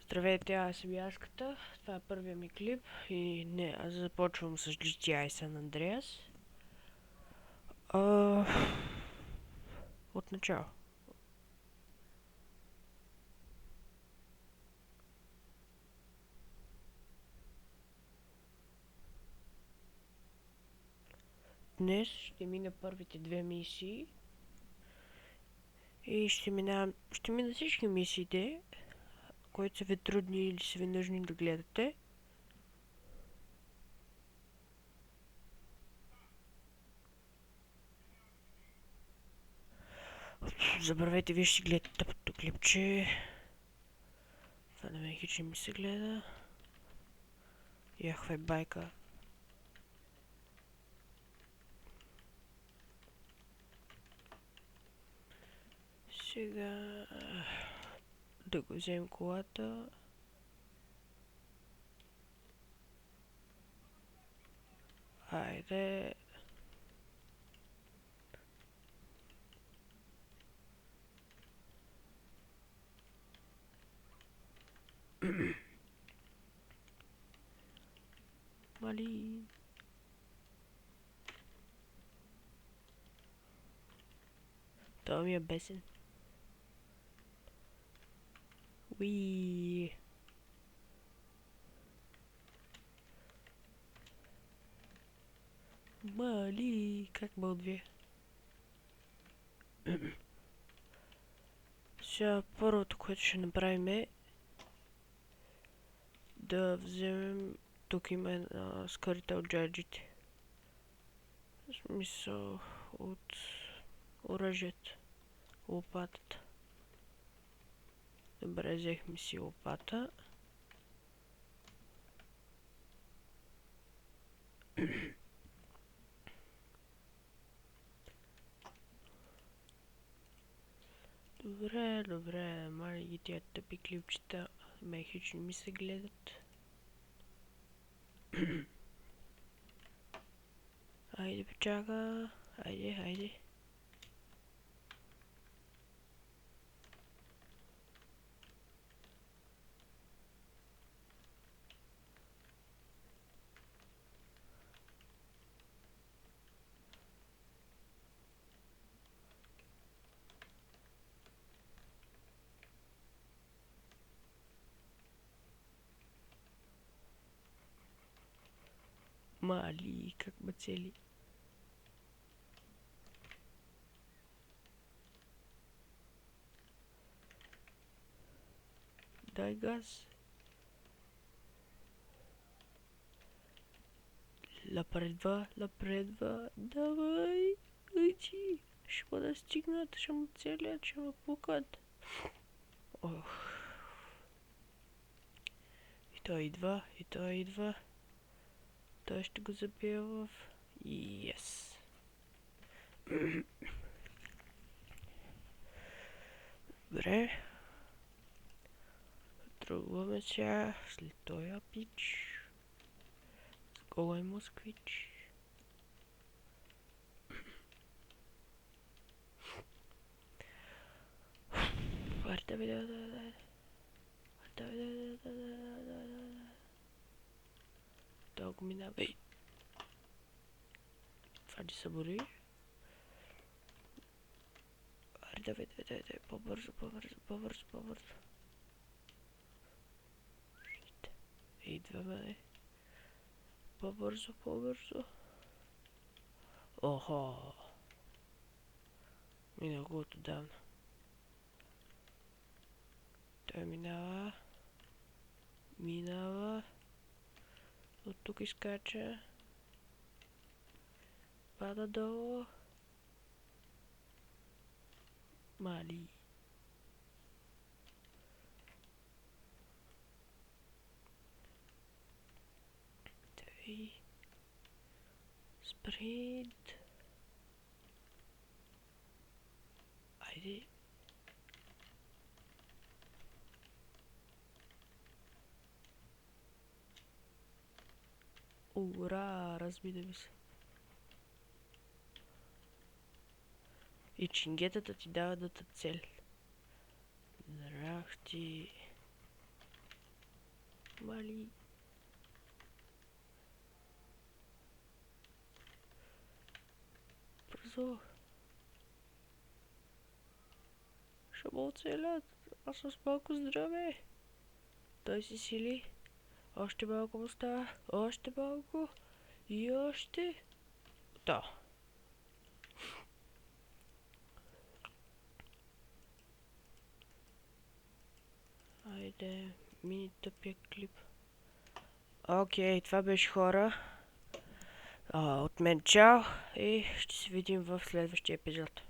Здравейте, аз съм Яската. Това е първият ми клип и не, аз започвам с GTI San Andreas. От начало. Днес ще мина първите две мисии и ще мина всички мисиите, които са ви трудни или са ви нужни да гледате. Забравете, вие ще гледате тъпото клипче. Това на мен хич не ми се гледа. Яхве байка. Сега да го вземем колата. Айде. Мали. Това ми е бесен. Уи. Мали. Как мълдвие? Сега първото, което ще направим е да вземем... Тук има една скърита от джаджите. В смисъл от оръжието. Лопатата. Добре, взехме си лопата. Добре, мали ги тия тъпи клипчета. Хич не ми се гледат. Айде, печага. Айде. Мали, как ме цели. Дай газ. Напредва. Давай. Иди. Ще бъда стигнат, ще му целят, ще му пукат. Ох. И той идва. Той ще го забие в... Yes. Добре. Тръгваме сега след този пич. С голай москвич. Това го минавай. Това ли са бори? Давай. По-бързо. Идваме. По-бързо. Охо. Минах го отдавна. Той минава. От тук изкача. Пада долу. Мали. Той. Спринт. Айде. Ура, разбиде ми се. И чингетата ти дава да те цел. Здрасти. Мали. Бързо. Ще му оцелят. Аз съм с малко здраве. Той си сили. Още малко му става. Още малко. И още. Да. Айде, мини тъпия клип. Окей, това беше хора. От мен чао и ще се видим в следващия епизод.